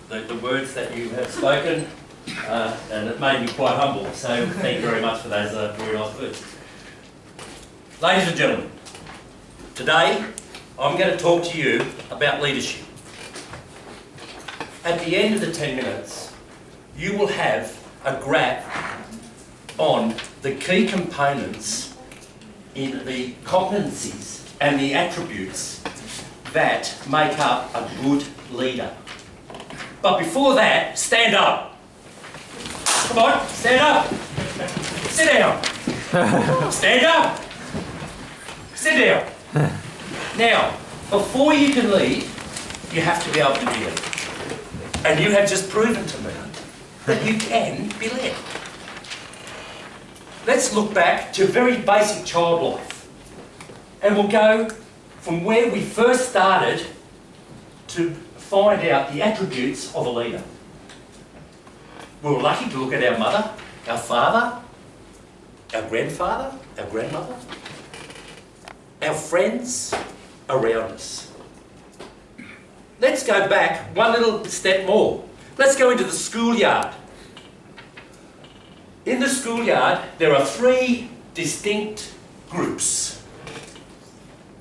the words that you have spoken, and it made me quite humble. So thank you very much for those very nice words. Ladies and gentlemen, today I'm going to talk to you about leadership. At the end of the 10 minutes, you will have a graph on the key components in the competencies and the attributes that make up a good leader. But before that, stand up. Come on, stand up. Sit down. Stand up. Sit down. Now, before you can lead, you have to be able to be led. And you have just proven to me that you can be led. Let's look back to very basic child life. And we'll go from where we first started to find out the attributes of a leader. We were lucky to look at our mother, our father, our grandfather, our grandmother, our friends around us. Let's go back one little step more. Let's go into the schoolyard. In the schoolyard, there are three distinct groups.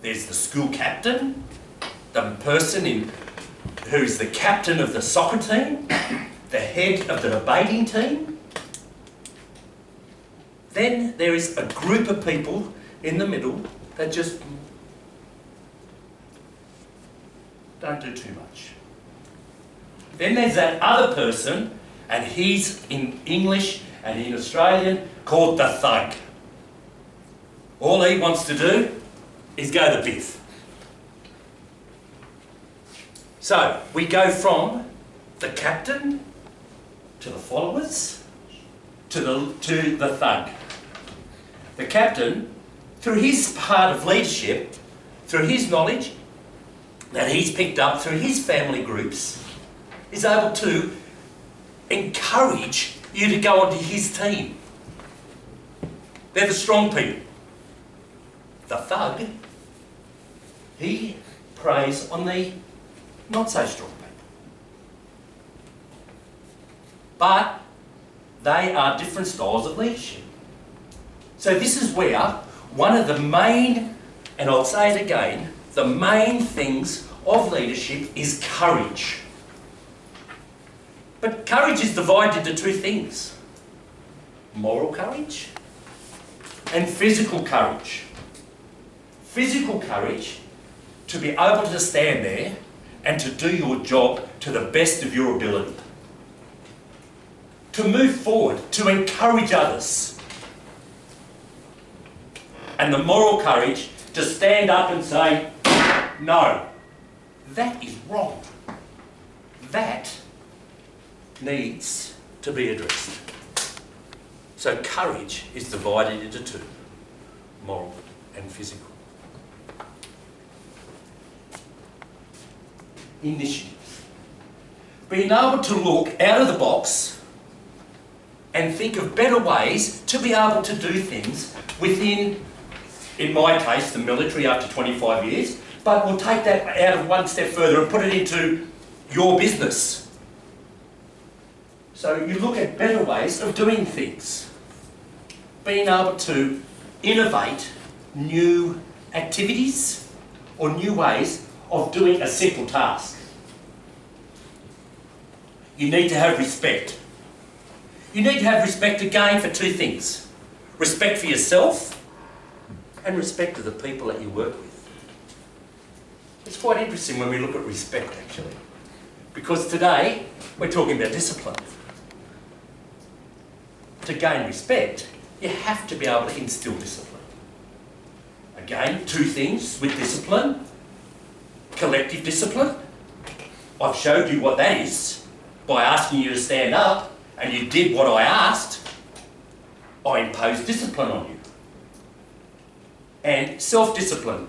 There's the school captain, the person who's the captain of the soccer team, the head of the debating team. Then there is a group of people in the middle that just don't do too much. Then there's that other person, and he's in English and in Australian called the thug. All he wants to do is go the biff. So we go from the captain to the followers to the thug. The captain, through his part of leadership, through his knowledge that he's picked up through his family groups, is able to encourage you to go onto his team. They're the strong people. The thug, he preys on the not so strong people. But they are different styles of leadership. So this is where one of the main, and I'll say it again, the main things of leadership is courage. But courage is divided into two things: moral courage and physical courage. Physical courage, to be able to stand there and to do your job to the best of your ability. To move forward, to encourage others. And the moral courage to stand up and say, no, that is wrong. That needs to be addressed. So courage is divided into two: moral and physical. Initiatives. Being able to look out of the box and think of better ways to be able to do things within, in my case, the military after 25 years, but we'll take that out of one step further and put it into your business. So you look at better ways of doing things. Being able to innovate new activities or new ways of doing a simple task. You need to have respect. You need to have respect again for two things: respect for yourself and respect for the people that you work with. It's quite interesting when we look at respect, actually, because today we're talking about discipline. To gain respect, you have to be able to instill discipline. Again, two things with discipline: collective discipline. I've showed you what that is by asking you to stand up, and you did what I asked. I imposed discipline on you. And self-discipline.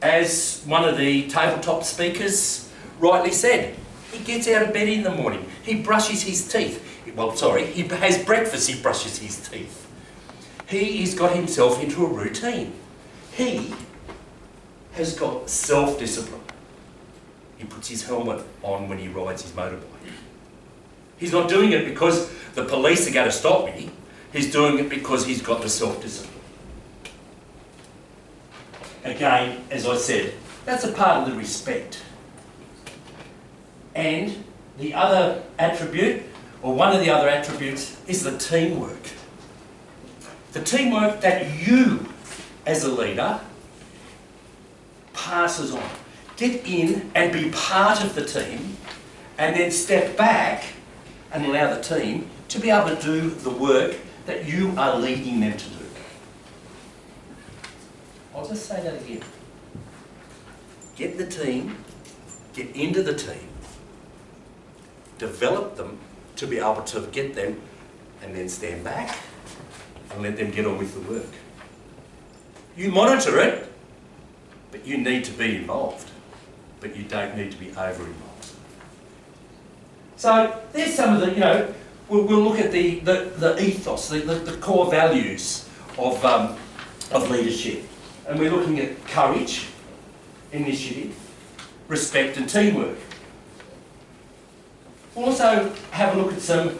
As one of the tabletop speakers rightly said, he gets out of bed in the morning, he brushes his teeth. He has breakfast, he brushes his teeth. He's got himself into a routine. He has got self-discipline. He puts his helmet on when he rides his motorbike. He's not doing it because the police are going to stop me. He's doing it because he's got the self-discipline. Again, as I said, that's a part of the respect. And the other attribute, or one of the other attributes, is the teamwork. The teamwork that you, as a leader, passes on. Get in and be part of the team, and then step back and allow the team to be able to do the work that you are leading them to do. I'll just say that again. Get the team, get into the team, develop them to be able to get them, and then stand back and let them get on with the work. You monitor it, but you need to be involved. But you don't need to be over-involved. So there's some of the, we'll look at the ethos, the core values of leadership. And we're looking at courage, initiative, respect and teamwork. We'll also have a look at some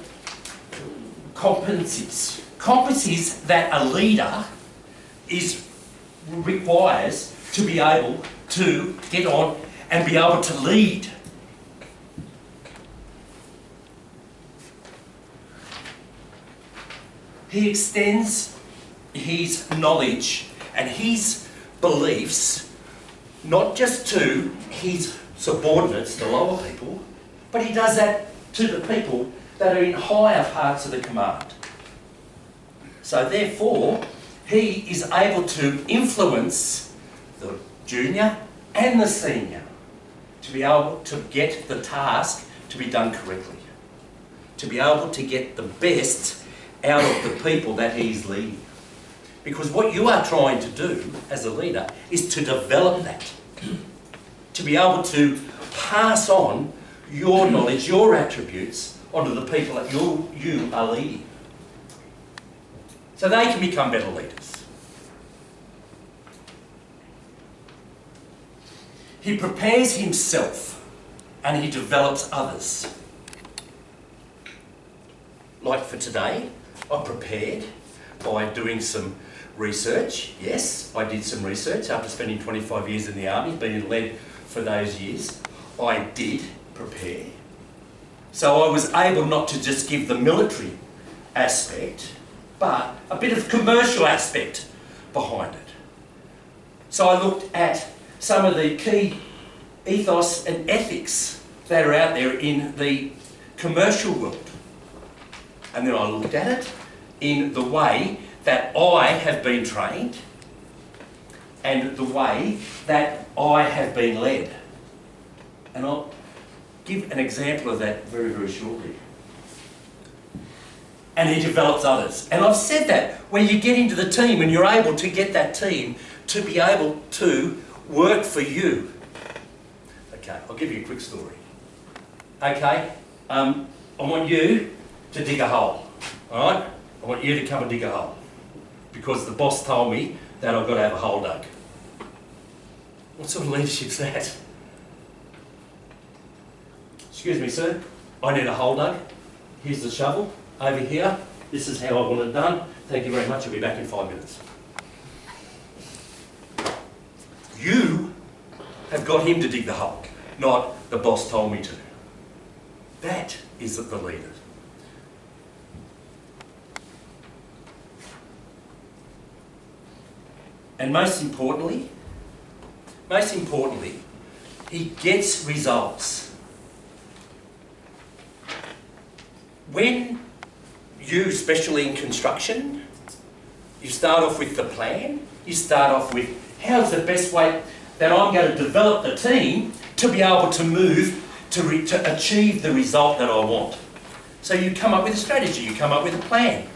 competencies. Competencies that a leader requires to be able to get on and be able to lead. He extends his knowledge and his beliefs not just to his subordinates, the lower people, but he does that to the people that are in higher parts of the command. So therefore, he is able to influence the junior and the senior to be able to get the task to be done correctly, to be able to get the best out of the people that he's leading. Because what you are trying to do as a leader is to develop that, to be able to pass on your knowledge, your attributes onto the people that you are leading, so they can become better leaders. He prepares himself and he develops others. Like for today, I prepared by doing some research. Yes, I did some research after spending 25 years in the army, being led for those years. I did prepare. So I was able not to just give the military aspect, but a bit of commercial aspect behind it. So I looked at some of the key ethos and ethics that are out there in the commercial world. And then I looked at it in the way that I have been trained and the way that I have been led. And I'll give an example of that very, very shortly. And he develops others. And I've said that when you get into the team and you're able to get that team to be able to work for you. Okay, I'll give you a quick story. Okay, I want you to dig a hole, all right? I want you to come and dig a hole because the boss told me that I've got to have a hole dug. What sort of leadership's that? Excuse me, sir, I need a hole dug. Here's the shovel over here. This is how I want it done. Thank you very much. I'll be back in 5 minutes. You have got him to dig the hole, not the boss told me to. That is the leader. And most importantly, he gets results. When you, especially in construction, you start off with the plan, you start off with how's the best way that I'm going to develop the team to be able to move to achieve the result that I want. So you come up with a strategy, you come up with a plan.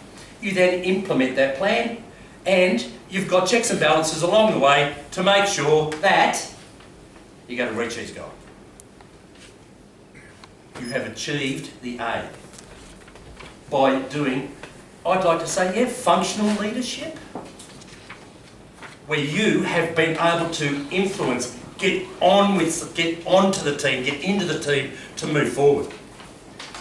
You then implement that plan and you've got checks and balances along the way to make sure that you're going to reach these goals. You have achieved the aim by doing, I'd like to say, functional leadership, where you have been able to influence, get onto the team, get into the team to move forward.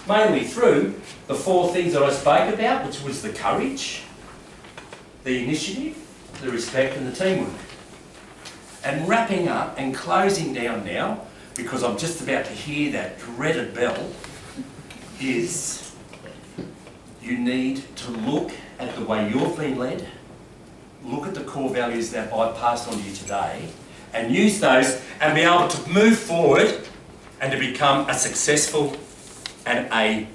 mainly through the 4 things that I spoke about, which was the courage, the initiative, the respect and the teamwork. And wrapping up and closing down now, because I'm just about to hear that dreaded bell, is you need to look at the way you've been led, look at the core values that I've passed on to you today, and use those and be able to move forward and to become a successful and a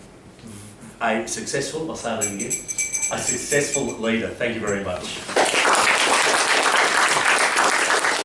successful, I'll say that again, a successful leader. Thank you very much.